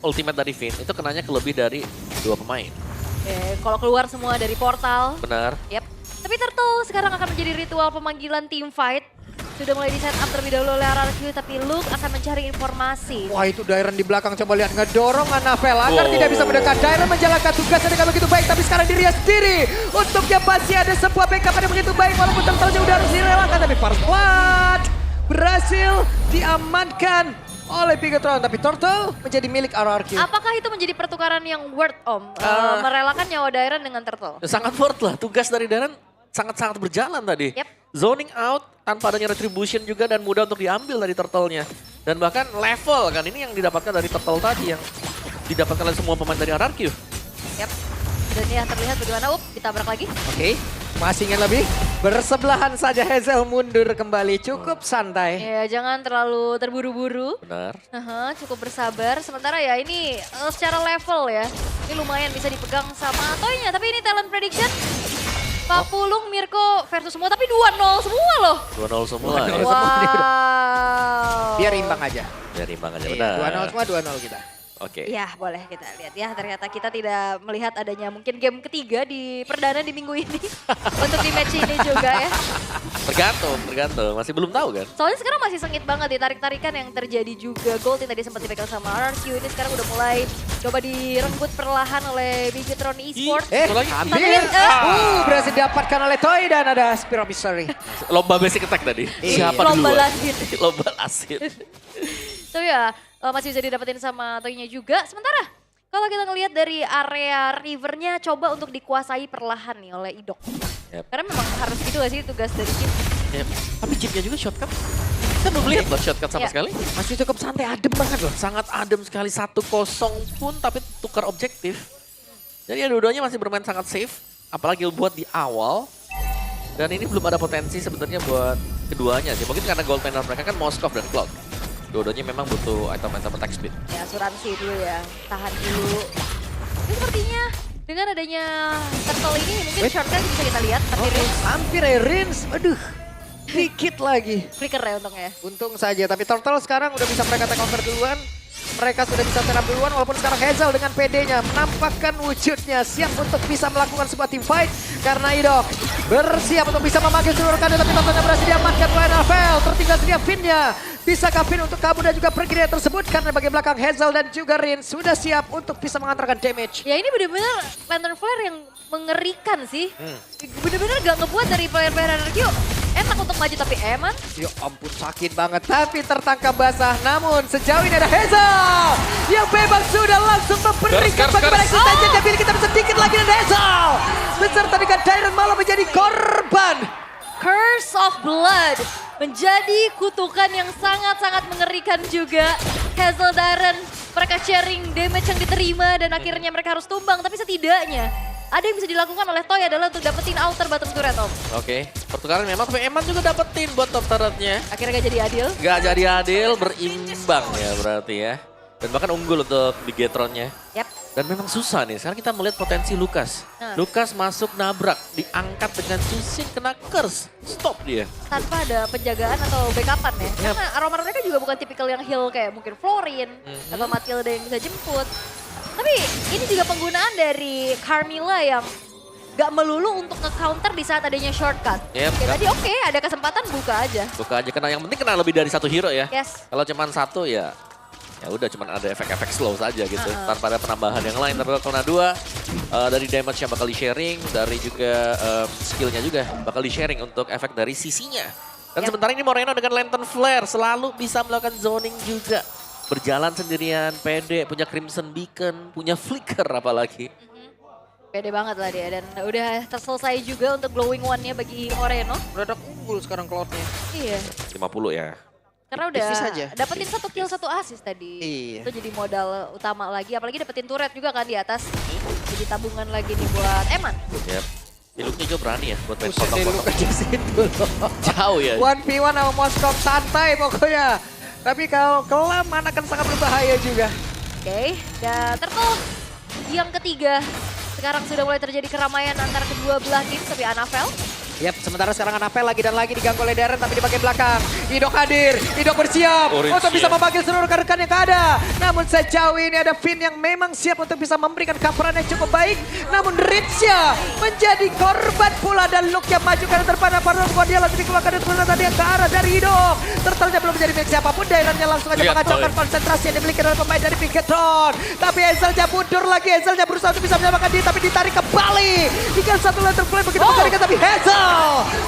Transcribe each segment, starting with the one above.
ultimate dari Finn itu kenanya ke lebih dari 2 pemain. Kalau keluar semua dari portal. Benar. Yap. Tapi Turtle sekarang akan menjadi ritual pemanggilan team fight. Sudah mulai di set up terlebih dahulu oleh RRQ, tapi Luke akan mencari informasi. Wah, itu Dairon di belakang, coba lihat ngedorong Anavel agar Wow. tidak bisa mendekat. Dairon menjalankan tugasnya dengan begitu baik, tapi sekarang dirinya sendiri. Untuknya pasti ada sebuah backup yang begitu baik, walaupun Turtle-nya udah harus direlakan. Tapi First Blood berhasil diamankan oleh Bigetron, tapi Turtle menjadi milik RRQ. Apakah itu menjadi pertukaran yang worth, Om? Merelakan nyawa Dairon dengan Turtle? Sangat worth lah, tugas dari Darren sangat-sangat berjalan tadi. Yep. Zoning out tanpa adanya retribution juga dan mudah untuk diambil dari turtle-nya. Dan bahkan level kan ini yang didapatkan dari turtle tadi yang didapatkan oleh semua pemain dari RRQ. Yap. Dan ya terlihat bagaimana, ditabrak lagi. Oke, masih ingin lebih. Bersebelahan saja Hazel mundur kembali, cukup santai. Ya, jangan terlalu terburu-buru. Benar. Cukup bersabar. Sementara ya ini secara level ya, ini lumayan bisa dipegang sama Toynya. Tapi ini talent prediction. Pak Pulung, Mirko versus semua, tapi 2-0 semua loh. 2-0 semua. 2-0 Ya. semua nih udah. Wow. Biar imbang aja. Biar imbang aja, Iya, benar. 2-0 semua, 2-0 kita. Oke. Ya boleh kita lihat ya, ternyata kita tidak melihat adanya mungkin game ketiga di perdana di minggu ini. Untuk di match ini juga ya. Tergantung. Masih belum tahu kan? Soalnya sekarang masih sengit banget ditarik-tarikan yang terjadi juga. Gold yang tadi sempat dipegang sama RRQ ini sekarang udah mulai coba direnggut perlahan oleh Bigetron Esports. Satu lagi. Hampir. Berhasil didapatkan oleh Toy dan ada Spiro Mystery. Lomba basic attack tadi. Iya. Siapa Lomba duluan? lasit. Lomba lasit. So ya masih bisa didapetin sama Toynya juga. Sementara kalau kita ngelihat dari area rivernya coba untuk dikuasai perlahan nih oleh Idok. Yep. Karena memang harus gitu gak sih tugas dari tim. Ya, tapi chipnya juga shortcut. Kita belum lihat loh shortcut sama Iya. sekali. Masih cukup santai, adem banget loh. Sangat adem sekali 1-0 pun tapi tukar objektif. Jadi ya dua-duanya masih bermain sangat safe. Apalagi buat di awal. Dan ini belum ada potensi sebenarnya buat keduanya sih. Mungkin karena gold panel mereka kan Moskov dan Cloud. Dua-duanya memang butuh item-item attack speed. Ya asuransi dulu ya, tahan dulu. Ini sepertinya dengan adanya turtle ini mungkin shortcut bisa kita lihat. Tapi Hampir ya, Rins. Aduh, dikit lagi. flicker ya untungnya. Untung saja, tapi Turtle sekarang udah bisa mereka take over duluan. Mereka sudah bisa serap duluan, walaupun sekarang Hazel dengan PD-nya menampakkan wujudnya siap untuk bisa melakukan sebuah team fight. Karena Idok bersiap untuk bisa memanggil seluruh rekannya, tapi Turtle berhasil diamankan oleh Anavel. Tertinggal sedia Finn-nya. Bisakah Finn untuk kabur dan juga pergi dari tersebut? Karena bagian belakang Hazel dan juga Rin sudah siap untuk bisa mengantarkan damage. Ya ini benar-benar Lantern Flare yang mengerikan sih. Benar-benar gak ngebuat dari player-player RRQ enak untuk maju, tapi Eman Ya ampun, sakit banget. Tapi tertangkap basah. Namun sejauh ini ada Hazel yang bebas sudah langsung memberikan bagaimana eksistensinya. Jadi kita bisa sedikit lagi dan Hazel beserta dengan Dairon malah menjadi korban. Curse of Blood menjadi kutukan yang sangat-sangat mengerikan juga. Hazel Darren, mereka sharing damage yang diterima dan akhirnya mereka harus tumbang. Tapi setidaknya ada yang bisa dilakukan oleh Toy adalah untuk dapetin outer bottom turret, Om. Oke, pertukaran memang tapi Eman juga dapetin buat top turretnya. Akhirnya gak jadi adil. Gak jadi adil, berimbang ya berarti ya. Dan bahkan unggul untuk Bigetronnya. Yap. Dan memang susah nih, sekarang kita melihat potensi Lukas. Lukas masuk nabrak, diangkat dengan Susin kena curse. Stop dia. Tanpa ada penjagaan atau backupan ya. Karena aroma mereka juga bukan tipikal yang heal kayak mungkin Florin atau Matilda yang bisa jemput. Tapi ini juga penggunaan dari Carmilla yang gak melulu untuk nge-counter di saat adanya shortcut. Yep. Kayak tadi oke, ada kesempatan buka aja. Buka aja, kena yang penting kena lebih dari satu hero ya. Yes. Kalau cuma satu ya udah cuman ada efek-efek slow saja gitu. Tanpa ada penambahan yang lain. Tapi kalau kena dua, dari damage yang bakal di-sharing, dari juga skillnya juga bakal di-sharing untuk efek dari sisinya. Dan sementara ini Moreno dengan Lantern Flare selalu bisa melakukan zoning juga. Berjalan sendirian, pede, punya Crimson Beacon, punya Flicker apalagi. Pede banget lah dia dan udah terselesai juga untuk glowing one-nya bagi Moreno. Udah unggul sekarang Cloud-nya. Iya. 50 ya. Karena udah Tipis aja. dapetin 1 kill 1 assist tadi. Iya. Itu jadi modal utama lagi. Apalagi dapetin turret juga kan di atas. Jadi tabungan lagi nih buat Eman. Yep. Iluknya juga berani ya buat main Buset deh, lu kotak-kotak. ke situ loh. Jauh ya. 1v1 sama Moskov santai pokoknya. Tapi kalau kelamaan akan sangat berbahaya juga. Oke, dan Turtle yang ketiga. Sekarang sudah mulai terjadi keramaian antara kedua belah tim, tapi Anavel Yap, sementara sekarang Anapel lagi dan lagi diganggu oleh Darren tapi di bagian belakang. Idok hadir, Idok bersiap untuk bisa memanggil seluruh rekan-rekan yang ada. Namun sejauh ini ada Finn yang memang siap untuk bisa memberikan coveran yang cukup baik. Namun Ritzya menjadi korban pula dan Luke yang maju karena terpana Parno Guardiola tapi keluarkan dan tadi yang ke arah dari Idok. Tertelnya belum menjadi milik siapapun, Darrennya langsung aja mengacaukan konsentrasi yang dimiliki oleh pemain dari Bigetron. Tapi Hazelnya mundur lagi, Hazelnya berusaha untuk bisa menyamakan diri tapi ditarik kembali. Tinggal satu letter play begitu mengerikan tapi Hazel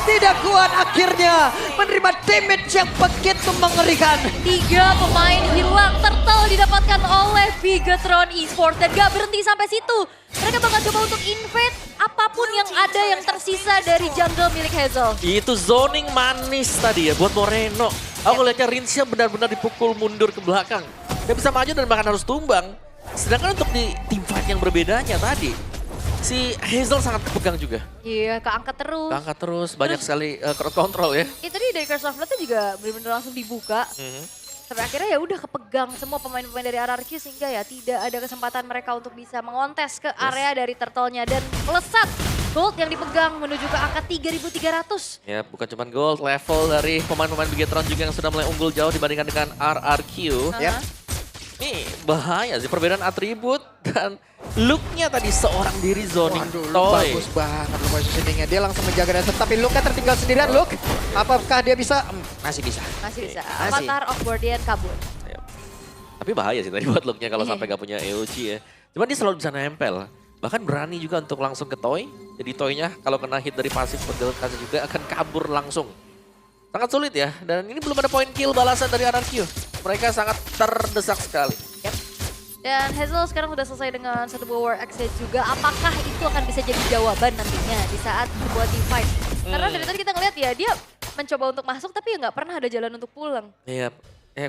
tidak kuat akhirnya menerima damage yang begitu mengerikan. 3 pemain hilang, Turtle didapatkan oleh Bigetron Esports dan gak berhenti sampai situ. Mereka bakal coba untuk invade apapun yang ada yang tersisa dari jungle milik Hazel. Itu zoning manis tadi ya buat Moreno. Aku lihatnya Rinsya benar-benar dipukul mundur ke belakang. Dia bisa maju dan bahkan harus tumbang. Sedangkan untuk di team fight yang berbedanya tadi, si Hazel sangat kepegang juga. Iya, keangkat terus. Keangkat terus, banyak sekali crowd control ya. Itu di Curse of Blood juga benar-benar langsung dibuka. Sampai akhirnya ya udah kepegang semua pemain-pemain dari RRQ sehingga ya tidak ada kesempatan mereka untuk bisa mengontes ke area dari Turtle-nya. Dan melesat gold yang dipegang menuju ke angka 3.300. Ya bukan cuma gold, level dari pemain-pemain Bigetron juga yang sudah mulai unggul jauh dibandingkan dengan RRQ. Ya. Ini bahaya sih perbedaan atribut dan look-nya tadi seorang diri zoning toy. Bagus banget loh positioningnya. Dia langsung menjaga dasar tapi Luke tertinggal sendirian. Luke, apakah dia bisa? Masih bisa. Masih bisa. Masih. Avatar of Guardian kabur. Ya. Tapi bahaya sih tadi buat look-nya kalau sampai gak punya EOG ya. Cuman dia selalu bisa nempel. Bahkan berani juga untuk langsung ke toy. Jadi toy-nya kalau kena hit dari pasif kasih juga akan kabur langsung. Sangat sulit ya. Dan ini belum ada poin kill balasan dari RRQ. Mereka sangat terdesak sekali. Yep. Dan Hazel sekarang sudah selesai dengan satu buah War Exit juga. Apakah itu akan bisa jadi jawaban nantinya di saat sebuah team fight? Karena dari tadi kita ngeliat ya, dia mencoba untuk masuk tapi ya nggak pernah ada jalan untuk pulang. Iya.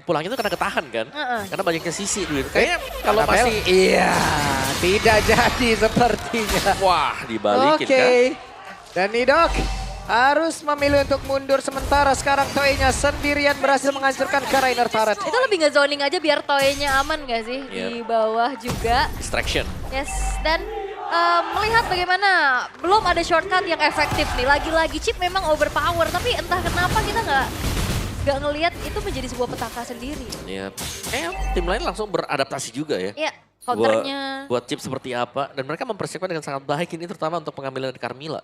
Pulangnya itu karena ketahan kan? Karena banyaknya sisi dulu. Kayaknya kalau Anapel? masih... Iya, tidak jadi sepertinya. Wah, dibalikin kan? Dan Idok harus memilih untuk mundur sementara sekarang Toy-nya sendirian berhasil menghancurkan ke Rainer turret. Itu lebih nggak zoning aja biar toynya aman nggak sih? Di bawah juga. Distraction. Yes, dan melihat bagaimana belum ada shortcut yang efektif nih. Lagi-lagi Chip memang overpower, tapi entah kenapa kita nggak ngelihat itu menjadi sebuah petaka sendiri. Iya. Tim lain langsung beradaptasi juga ya. Iya, counternya. Buat chip seperti apa. Dan mereka mempersiapkan dengan sangat baik ini terutama untuk pengambilan dari Carmilla.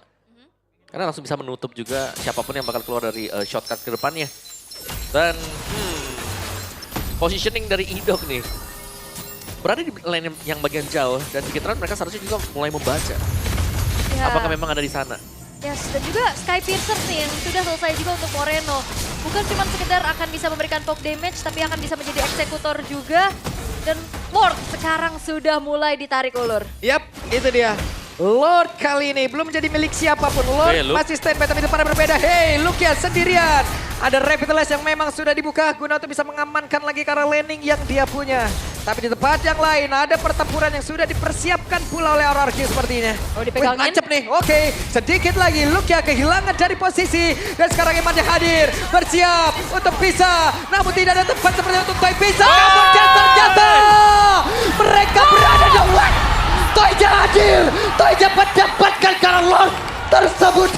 Karena langsung bisa menutup juga siapapun yang bakal keluar dari shortcut ke depannya. Dan positioning dari Idok nih. Berada di lane yang bagian jauh dan Bigetron mereka seharusnya juga mulai membaca. Ya. Apakah memang ada di sana? Yes, dan juga Sky Piercer nih yang sudah selesai juga untuk Moreno. Bukan cuma sekedar akan bisa memberikan poke damage, tapi akan bisa menjadi eksekutor juga. Dan Lord sekarang sudah mulai ditarik ulur. Yap, itu dia. Lord kali ini belum menjadi milik siapapun. Lord masih standby tapi depannya berbeda. Hey, Luke ya sendirian. Ada Revitalize yang memang sudah dibuka guna untuk bisa mengamankan lagi karena landing yang dia punya. Tapi di tempat yang lain ada pertempuran yang sudah dipersiapkan pula oleh RRQ sepertinya. Oh, dipegangin. Nancep nih, oke. Sedikit lagi Luke ya kehilangan dari posisi. Dan sekarang Iman yang hadir. Bersiap untuk bisa. Namun tidak ada tempat seperti untuk Toy bisa. Kemudian ternyata mereka berada di luar. Toyja hadir, Toyja mendapatkan karena Lord tersebut.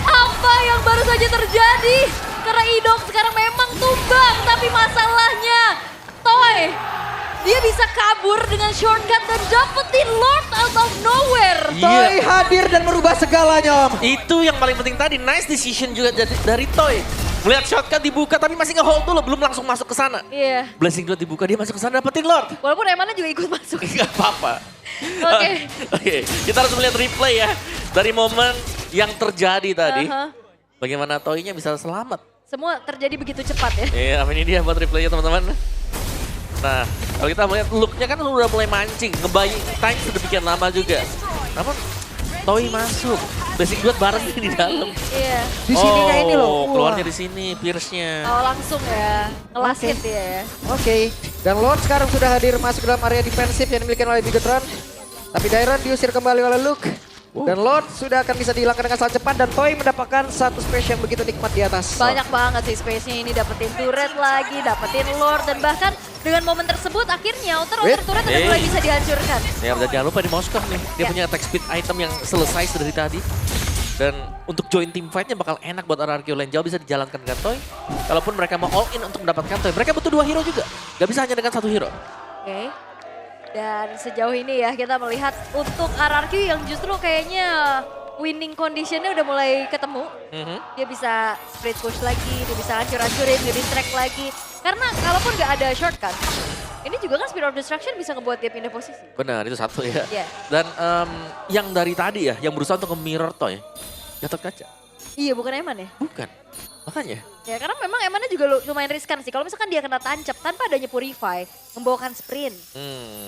Apa yang baru saja terjadi? Karena Idok sekarang memang tumbang, tapi masalahnya Toy, dia bisa kabur dengan shortcut dan dapetin Lord out of nowhere. Toy hadir dan merubah segalanya, Om. Itu yang paling penting tadi, nice decision juga dari Toy. Melihat shotgun dibuka tapi masih nge-hold dulu, belum langsung masuk ke sana. Iya. Blessing Dot dibuka, dia masuk ke sana dapetin Lord. Walaupun Emannya juga ikut masuk. Gak apa-apa. Oke. Kita harus melihat replay ya dari momen yang terjadi tadi. Bagaimana Toy-nya bisa selamat. Semua terjadi begitu cepat ya. Iya, ini dia buat replaynya teman-teman. Nah, kalau kita melihat look-nya kan udah mulai mancing, ngebaying time sedemikian lama juga. Namun Toy masuk, Blessing Dot bareng di dalam. Iya. Di sininya ini loh. Keluarnya di sini, Pierce-nya. Oh langsung ya, ngelas hit dia ya. Oke, dan Lord sekarang sudah hadir masuk dalam area defensif yang dimiliki oleh Bigetron. Tapi Dairon diusir kembali oleh Luke. Dan Lord sudah akan bisa dihilangkan dengan sangat cepat dan Toy mendapatkan satu space yang begitu nikmat di atas. Banyak banget sih space-nya ini, dapetin turret lagi, dapetin Lord, dan bahkan dengan momen tersebut akhirnya outer turret udah mulai bisa dihancurkan. Ya, dan jangan lupa di Moskov nih, dia punya attack speed item yang selesai dari tadi. Dan untuk join team fight-nya bakal enak buat RRQ lane jauh bisa dijalankan dengan Toy. Kalaupun mereka mau all in untuk mendapatkan Toy, mereka butuh 2 hero juga. Gak bisa hanya dengan 1 hero. Oke. Dan sejauh ini ya kita melihat untuk RRQ yang justru kayaknya winning conditionnya udah mulai ketemu. Dia bisa split push lagi, dia bisa hancur-hancurin, dia distract lagi. Karena kalaupun gak ada shortcut, ini juga kan Spirit of Destruction bisa ngebuat dia pindah posisi. Benar, itu satu ya. Iya. Dan yang dari tadi ya, yang berusaha untuk nge-mirror Toy, Gatot Kaca. Iya, bukan Eman ya? Bukan, makanya. Ya karena memang Emannya juga lumayan riskan sih. Kalau misalkan dia kena tancap tanpa adanya Purify, membawakan sprint.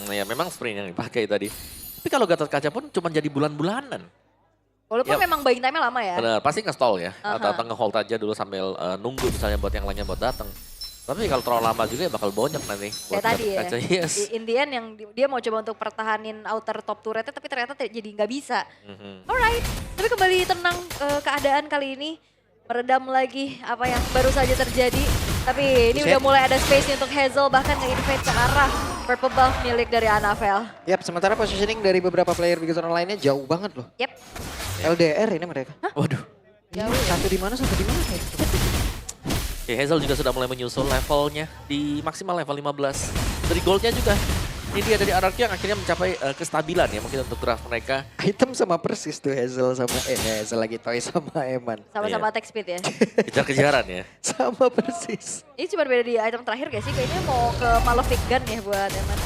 Ya memang sprint yang dipakai tadi. Tapi kalau Gatot Kaca pun cuma jadi bulan-bulanan. Walaupun Ya. memang buying time-nya lama ya. Benar, pasti nge-stall ya. Aha. Atau nge-hold aja dulu sambil nunggu misalnya buat yang lainnya buat datang. Tapi kalau terlalu lama juga ya bakal bonyok nanti. Buat Kayak tadi Gatot ya. Kaca. Yes. In the end yang dia mau coba untuk pertahanin outer top turretnya tapi ternyata jadi nggak bisa. Alright, tapi kembali tenang keadaan kali ini. Meredam lagi apa yang baru saja terjadi. Tapi ini Buset. udah mulai ada space untuk Hazel bahkan nge-invade ke arah purple buff milik dari Anavel. Yap, sementara positioning dari beberapa player Bigoton lainnya jauh banget loh. Yep. LDR ini mereka. Waduh. Ini satu di mana, satu di mana kayak gitu. Ya, Hazel juga sudah mulai menyusul levelnya di maksimal level 15. Dari goldnya juga. Ini dia dari RRQ yang akhirnya mencapai kestabilan ya mungkin untuk draft mereka. Item sama persis tuh Hazel sama Hazel lagi Toy sama Eman. Sama-sama attack speed ya. Kejar-kejaran ya. Sama persis. Ini cuma beda di item terakhir gak sih? Kayaknya mau ke Malefic Gun ya buat Eman.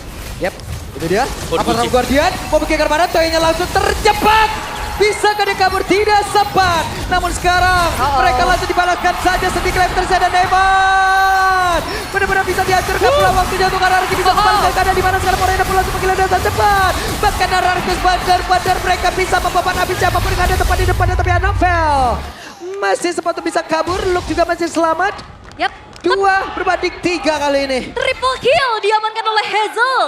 Yap, itu dia. Waduh, Apa Chip. Guardian mau pergi ke mana? Toynya langsung tercepat. Bisa dia kabur? Tidak sempat. Namun sekarang mereka langsung dibalaskan saja sedikit left tersedia dan Eman. Benar-benar bisa dihancurkan pula waktunya untuk RRQ bisa kembali keadaan di mana sekarang Morena pun langsung menggila dengan cepat. Bahkan RRQ bandar-bandar mereka bisa membawa api siapapun yang ada tepat di depannya tapi Anavel masih sempat untuk bisa kabur. Luke juga masih selamat. Yap. 2 berbanding 3 kali ini. Triple kill diamankan oleh Hazel.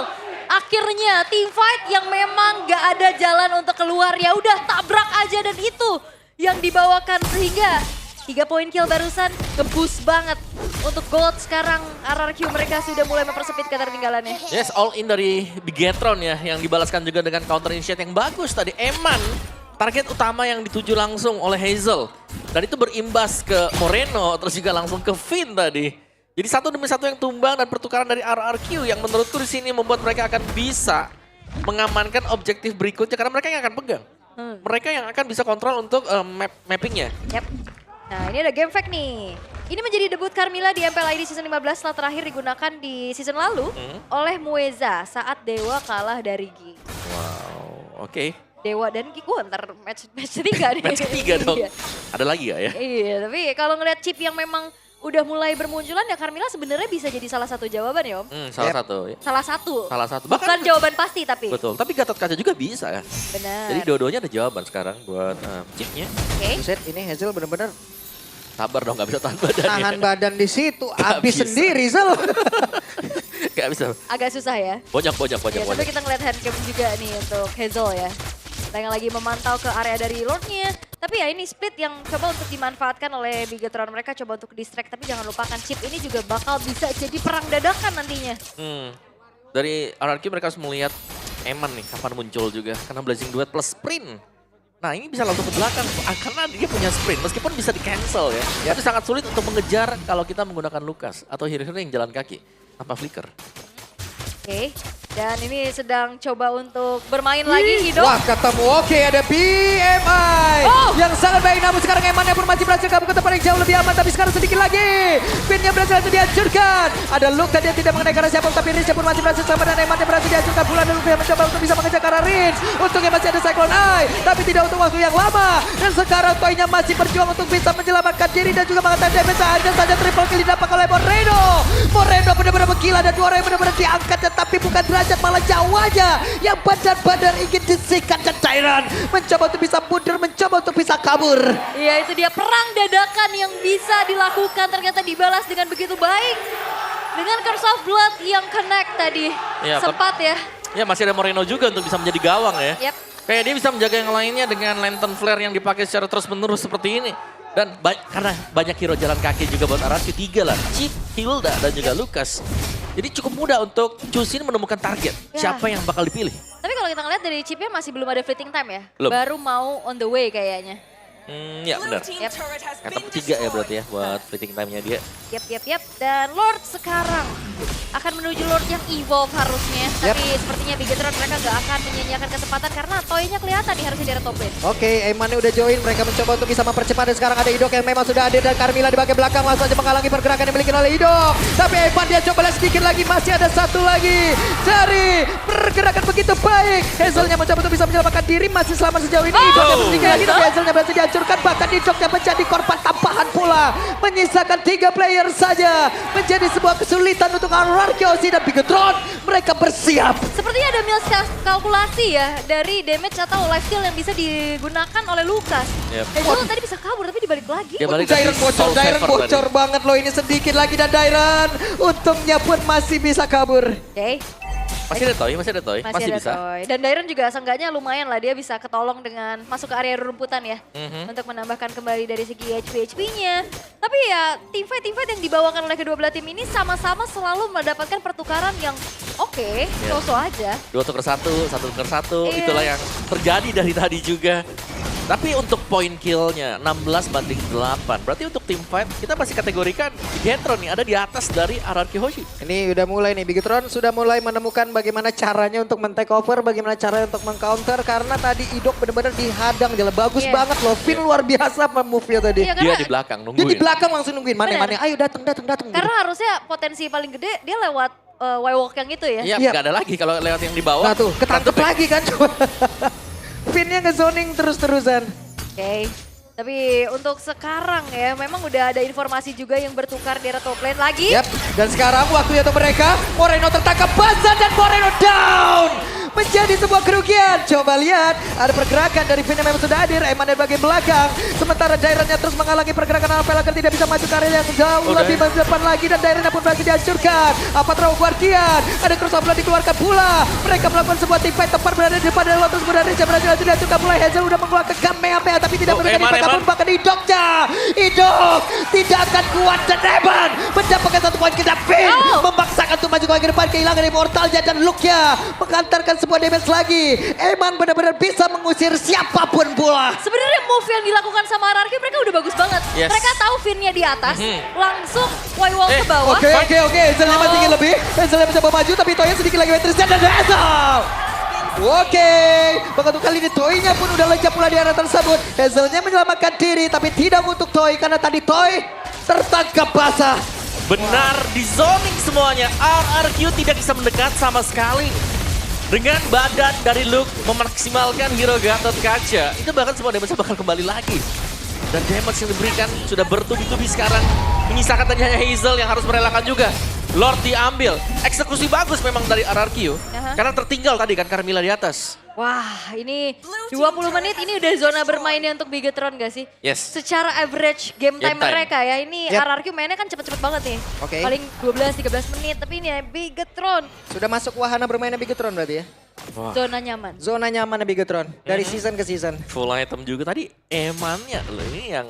Akhirnya team fight yang memang gak ada jalan untuk keluar ya udah tabrak aja dan itu yang dibawakan sehingga 3 poin kill barusan nge-boost banget. Untuk gold sekarang RRQ mereka sudah mulai mempersempit ketertinggalannya. Yes, all in dari Bigetron ya yang dibalaskan juga dengan counter initiate yang bagus tadi. Eman target utama yang dituju langsung oleh Hazel. Dan itu berimbas ke Moreno terus juga langsung ke Finn tadi. Jadi satu demi satu yang tumbang dan pertukaran dari RRQ yang menurutku di sini membuat mereka akan bisa mengamankan objektif berikutnya karena mereka yang akan pegang. Mereka yang akan bisa kontrol untuk mappingnya. Yap. Nah ini ada game fact nih. Ini menjadi debut Carmilla di MPL ID Season 15 setelah terakhir digunakan di season lalu oleh Mueza saat Dewa kalah dari Gi. Wow, oke. Dewa dan Gi, ntar match 3 nih. Match ketiga dong. Iya. Ada lagi gak ya? Iya, tapi kalau ngeliat chip yang memang udah mulai bermunculan ya Carmilla sebenarnya bisa jadi salah satu jawaban ya Om. Salah Yep. satu. Ya. Salah satu. Salah satu. Bukan jawaban pasti tapi. Betul, tapi Gatot Kaca juga bisa ya. Benar. Jadi dua-duanya ada jawaban sekarang buat chipnya. Oke. Buset, ini Hazel benar-benar Sabar dong, gak bisa tahan badannya. tahan badan di situ, Nggak habis bisa. sendiri Zel. Gak bisa. Agak susah ya. Bonyok. Ya, tapi kita ngeliat handcam juga nih untuk Hazel ya. Kita yang lagi memantau ke area dari Lordnya. Tapi ya ini split yang coba untuk dimanfaatkan oleh Bigetron. Mereka coba untuk distract, tapi jangan lupakan chip ini juga bakal bisa jadi perang dadakan nantinya. Dari RRQ mereka harus melihat Eman nih kapan muncul juga. Karena Blazing Duet plus sprint. Nah ini bisa langsung ke belakang karena dia punya sprint. Meskipun bisa di cancel ya. Tapi sangat sulit untuk mengejar kalau kita menggunakan Lukas. Atau hero-hero yang jalan kaki tanpa flicker. Oke. Dan ini sedang coba untuk bermain lagi Hido. Wah ketemu, oke ada BMI. Yang sangat baik namun sekarang Emannya pun masih berhasil kabur ke tempat yang jauh lebih aman. Tapi sekarang sedikit lagi. Pinnya berhasil dihancurkan. Ada Luke tadi yang tidak mengenai karena siapa. Tapi Rince pun masih berhasil selamat dan Emannya berhasil dihancurkan. Pula ada Luke yang mencoba untuk bisa mengejar ke arah Rince. Untungnya masih ada Cyclone Eye. Tapi tidak untuk waktu yang lama. Dan sekarang Toynya masih berjuang untuk bisa menyelamatkan diri. Dan juga mengatakan damage hanya saja triple kill didapat oleh Moreno. Moreno benar-benar menggila dan dua orang yang benar-benar diangkat. Tetapi bukan derajat malah jauh aja. Yang badar-badar ingin disingkat ke cairan. Mencoba untuk bisa mundur, mencoba untuk bisa kabur. Iya itu dia perang dadakan yang bisa dilakukan ternyata dibalas dengan begitu baik. Dengan Curse of Blood yang connect tadi. Iya, Sempat ya. Ya masih ada Moreno juga untuk bisa menjadi gawang ya. Yap. Kayak dia bisa menjaga yang lainnya dengan lantern flare yang dipakai secara terus-menerus seperti ini. Dan karena banyak hero jalan kaki juga buat RRQ 3 lah. Chip, Hilda, dan juga Lukas. Jadi cukup mudah untuk Chusin menemukan target. Ya. Siapa yang bakal dipilih. Tapi kalau kita ngeliat dari chipnya masih belum ada fleeting time ya. Belum. Baru mau on the way kayaknya. Ya benar. Yap. Mantap 3 ya berarti ya buat fleeting time-nya dia. Yap. Dan Lord sekarang akan menuju Lord yang evolve harusnya. Yap. Tapi sepertinya Bigetron mereka nggak akan menyia-nyiakan kesempatan karena toynya kelihatan nih harusnya di area top lane. Oke, Emannya udah join. Mereka mencoba untuk bisa mempercepat. Dan sekarang ada Idok yang memang sudah hadir. Dan Carmilla di bagian belakang langsung saja menghalangi pergerakan yang dimiliki oleh Idok. Tapi Eman dia coba lihat sedikit lagi. Masih ada satu lagi dari pergerakan begitu baik. Hazelnya mencoba untuk bisa menyelamatkan diri. Masih selamat sejauh ini. Idok yang sedikit lagi. Tapi Hazelnya berhasil dihancurkan. Bahkan Idok yang menjadi korban tambahan pula. Menyisakan 3 player saja. Menjadi sebuah kesulitan untuk RRQ dan Bigetron. Mereka bersiap. Sepertinya ada kalkulasi ya dari damage atau lifesteal yang bisa digunakan oleh Lucas. Yep. Hazel tadi bisa kabur tapi dibalik lagi. Dia balik Dairon dari bocor, Soul Dairon Favor bocor tadi. banget loh ini sedikit lagi dan Dairon untungnya pun masih bisa kabur. Oke. Masih ada toy, masih ada bisa. Toy. Dan Dairon juga seenggaknya lumayan lah dia bisa ketolong dengan masuk ke area rumputan ya. Untuk menambahkan kembali dari segi HP-nya. Tapi ya teamfight yang dibawakan oleh kedua belah tim ini sama-sama selalu mendapatkan pertukaran yang oke, so-so aja. 2 tuker 1, 1 tuker 1, Iya. itulah yang terjadi dari tadi juga. Tapi untuk point kill-nya 16-8. Berarti untuk team fight kita masih kategorikan Bigetron nih ada di atas dari RRQ Hoshi. Ini udah mulai nih, Bigetron sudah mulai menemukan bagaimana caranya untuk men-take over, bagaimana caranya untuk meng-counter. Karena tadi Idok benar-benar dihadang, jalan bagus Iya. bank loh. Finn luar biasa move-nya tadi. Iya, Dia karena di belakang Dia nungguin. di belakang langsung nungguin, mana, Bener. ayo datang. karena harusnya potensi paling gede dia lewat Y-Walk yang itu ya. Iya, Iya. nggak ada lagi kalau lewat yang di bawah. Nah tuh, ketangkep front to back. lagi kan. Finn-nya nge-zoning terus-terusan. Oke. Tapi untuk sekarang ya memang udah ada informasi juga yang bertukar di area top lane lagi. Yap, dan sekarang waktunya untuk mereka. Moreno tertangkap basah dan Moreno down. Menjadi sebuah kerugian. Coba lihat, ada pergerakan dari Finn yang memang sudah hadir. Eman dari bagian belakang. Sementara Daironnya terus menghalangi pergerakan Alpha agar tidak bisa maju ke area yang jauh Udah. lebih depan lagi. Dan Daironnya pun berhasil dihancurkan. Apa Traum Guardian? Ada crossover dikeluarkan pula. Mereka melakukan sebuah team fight tepat berada di depan dari Lotus. Kemudian Richard berhasil dihancurkan mulai. Hazel udah mengeluarkan Kamehameha tapi tidak memberikan Eman, impact. Eman. Namun bahkan Idoknya. Idok tidak akan kuat dan Eman mendapatkan 1 poin kita. Finn memaksakan untuk maju ke depan, kehilangan immortalnya dan look-nya mengantarkan sebuah damage lagi. Eman benar-benar bisa mengusir siapapun pula. Sebenarnya move yang dilakukan sama RRQ mereka udah bagus banget. Yes. Mereka tahu Finn-nya di atas, langsung Y-Wall ke bawah. Oke. Hazelnya masih ingin lebih. Hazelnya mencoba maju tapi Toya sedikit lagi Tristan dan Hazel. Oke, begitu kali ini Toy-nya pun udah lenyap pula di area tersebut. Hazelnya menyelamatkan diri tapi tidak untuk Toy karena tadi Toy tertangkap basah. Benar, di zoning semuanya. RRQ tidak bisa mendekat sama sekali. Dengan badan dari Luke memaksimalkan hero Gatot Kaca. Itu bahkan semua damage bakal kembali lagi. Dan damage yang diberikan sudah bertubi-tubi sekarang. Menyisakan tadi hanya Hazel yang harus merelakan juga. Lord diambil. Eksekusi bagus memang dari RRQ. Karena tertinggal tadi kan Carmilla di atas. Wah, ini 20 menit ini udah zona bermainnya untuk Bigetron gak sih? Yes. Secara average game time mereka ya, ini Yep. RRQ mainnya kan cepet-cepet banget nih. Oke. Paling 12-13 menit, tapi ini ya Bigetron Sudah masuk wahana bermainnya Bigetron berarti ya. zona nyaman. Zona nyaman Bigetron dari season ke season. Full item juga tadi. Emannya loh ini yang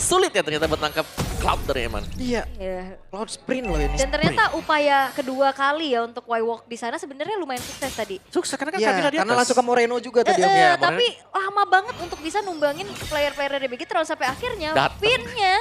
sulit ya ternyata buat nangkap Cloud dari Eman. Iya, Ya. Cloud Sprint loh ini. Dan ternyata upaya kedua kali ya untuk Y-Walk di sana sebenarnya lumayan sukses tadi. Sukses karena kan Iya, Carmilla di atas. karena langsung ke Moreno juga tadi. Iya, Tapi lama banget untuk bisa numbangin player-player dari Bigetron sampai akhirnya Dateng. Finn-nya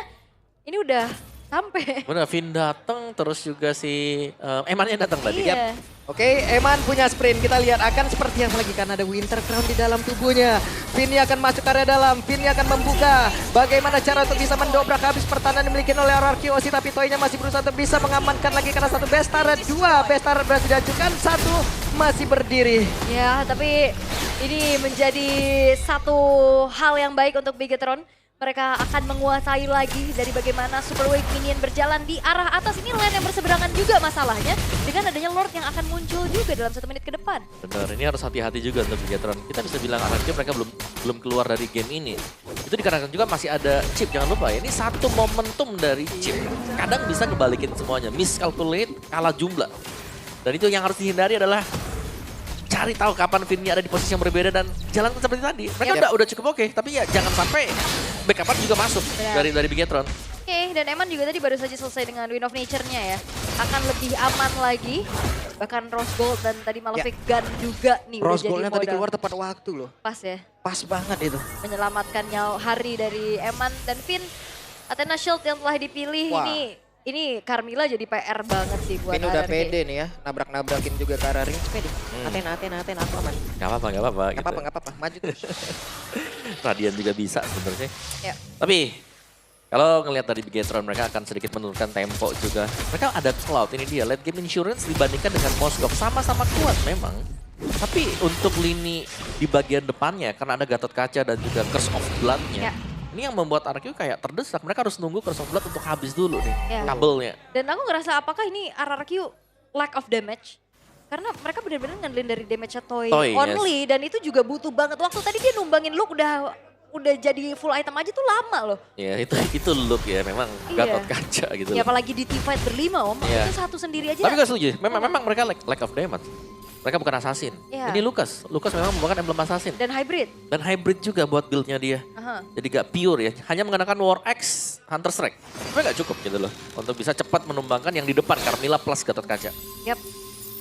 ini udah sampai. Bener, Finn datang terus juga si Emannya datang tadi. Iya. Oke, Eman punya sprint. Kita lihat akan seperti yang lagi karena ada Winter Crown di dalam tubuhnya. Finn akan masuk ke area dalam. Finn akan membuka. Bagaimana cara untuk bisa mendobrak habis pertahanan dimiliki oleh RRQ Osi. Tapi Toy-nya masih berusaha untuk bisa mengamankan lagi karena satu best turret. 2 best turret berhasil dihancurkan. 1 masih berdiri. Ya, tapi ini menjadi satu hal yang baik untuk Bigetron. Mereka akan menguasai lagi dari bagaimana Super Wave Minion berjalan di arah atas. Ini lane yang berseberangan juga masalahnya. Dengan adanya Lord yang akan muncul juga dalam 1 menit ke depan. Bener, ini harus hati-hati juga untuk Bigetron. Kita bisa bilang RRQ mereka belum keluar dari game ini. Itu dikarenakan juga masih ada chip, jangan lupa ya. Ini satu momentum dari chip. Kadang bisa ngebalikin semuanya, miscalculate, kalah jumlah. Dan itu yang harus dihindari adalah cari tahu kapan Finn-nya ada di posisi yang berbeda dan jalankan seperti tadi. Mereka udah cukup oke, tapi ya jangan sampai backup juga masuk Benar. dari Bigetron. Oke, dan Eman juga tadi baru saja selesai dengan Wind of Nature-nya ya. akan lebih aman lagi. Bahkan Rose Gold dan tadi Malefic Gun juga nih udah Rose jadi Gold-nya tadi modal. keluar tepat waktu loh. Pas ya, Pas banget itu. menyelamatkan nyawa Hari dari Eman dan Finn. Athena Shield yang telah dipilih Wah. ini Carmilla jadi PR banget sih buat Ini udah ARG. pede nih ya, nabrak-nabrakin juga ke arah ring. Pede. Athena, aku aman. Gak apa-apa, gak apa-apa. Gak apa-apa, gak apa-apa, maju terus. Radiant juga bisa sebenarnya. Ya. Tapi kalau ngelihat dari Bigetron mereka akan sedikit menurunkan tempo juga. Mereka ada Cloud, ini dia late game insurance dibandingkan dengan Moskov sama-sama kuat memang. Tapi untuk lini di bagian depannya karena ada Gatot Kaca dan juga Curse of Blood-nya. Ya. Ini yang membuat RRQ kayak terdesak. Mereka harus nunggu Curse of Blood untuk habis dulu nih Ya. kabelnya. Dan aku ngerasa apakah ini RRQ lack of damage? Karena mereka benar-benar ngandelin dari damage-nya Toy Toy, only. Dan itu juga butuh banget waktu. Tadi dia numbangin Luke udah jadi full item aja tuh lama loh. Ya itu look ya memang Iya. Gatot Kaca gitu. Ya loh. apalagi di team fight berlima om. Iya. Itu satu sendiri aja. Tapi gak setuju, memang mereka lack of damage. Mereka bukan assassin. Iya. Ini Lucas memang merupakan emblem assassin. Dan hybrid. Dan hybrid juga buat build-nya dia. Aha. Jadi gak pure ya, hanya menggunakan War Axe, Hunter Strike. Tapi gak cukup gitu loh, untuk bisa cepat menumbangkan yang di depan, Carmilla plus Gatot Kaca. Yap.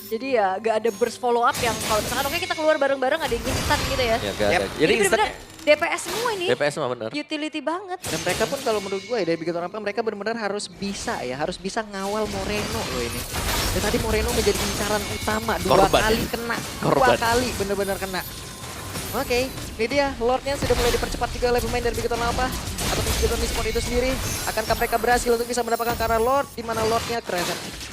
Jadi ya gak ada burst follow up yang kalau misalkan oke kita keluar bareng-bareng ada yang instan gitu ya. Ya gak Yap. ada. Jadi bener-bener instan DPS semua ini. DPS mah bener. Utility banget. Dan mereka pun kalau menurut gue ya dari begitu apa mereka benar-benar harus bisa ngawal Moreno loh ini. Dan tadi Moreno menjadi incaran utama dua Korban. kali kena. Korban. Dua kali benar-benar kena. Oke, ini dia Lordnya sudah mulai dipercepat juga oleh pemain dari Begitu apa atau Begitu Esport itu sendiri. Akankah mereka berhasil untuk bisa mendapatkan karena Lord di mana Lordnya keren.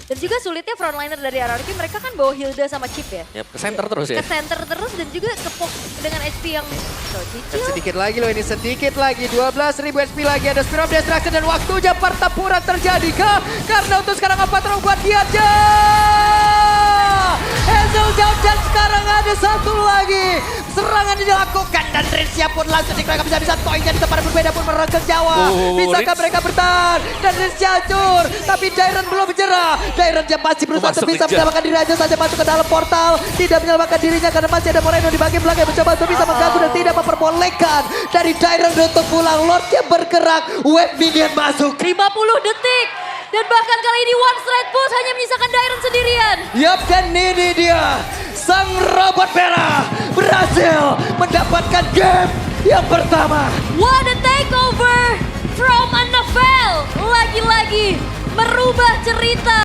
Dan juga sulitnya frontliner dari RRQ mereka kan bawa Hilda sama Chip ya. Ya, ke center terus ya. Ke center terus dan juga ke dengan HP yang so, Dan cicil. sedikit lagi loh ini, sedikit lagi. 12.000 SP lagi, ada Spear of Destruction dan waktunya pertempuran terjadi kah? Karena untuk sekarang apa terang buat dia aja. Hazel jauh dan sekarang ada satu lagi. Serangan dilakukan dan Rizya pun langsung dikerahkan bisa Toy-nya di tempat berbeda pun mereka Jawa. Bisakah Ritz. mereka bertahan? Dan Rizya hancur. Tapi Dairon belum menyerah. Dairon yang masih berusaha untuk Masuk bisa Rizya. menyelamatkan diri aja saja masuk ke dalam portal. Tidak menyelamatkan dirinya karena masih ada Moreno di bagian belakang yang mencoba untuk bisa mengganggu dan tidak memperbolehkan dari Dairon untuk pulang. Lordnya bergerak, wave minion masuk. 50 detik. Dan bahkan kali ini one straight push hanya menyisakan Dairon sendirian. Yap, dan ini dia sang robot merah berhasil mendapatkan game yang pertama. What a takeover from Annabelle. Lagi-lagi merubah cerita.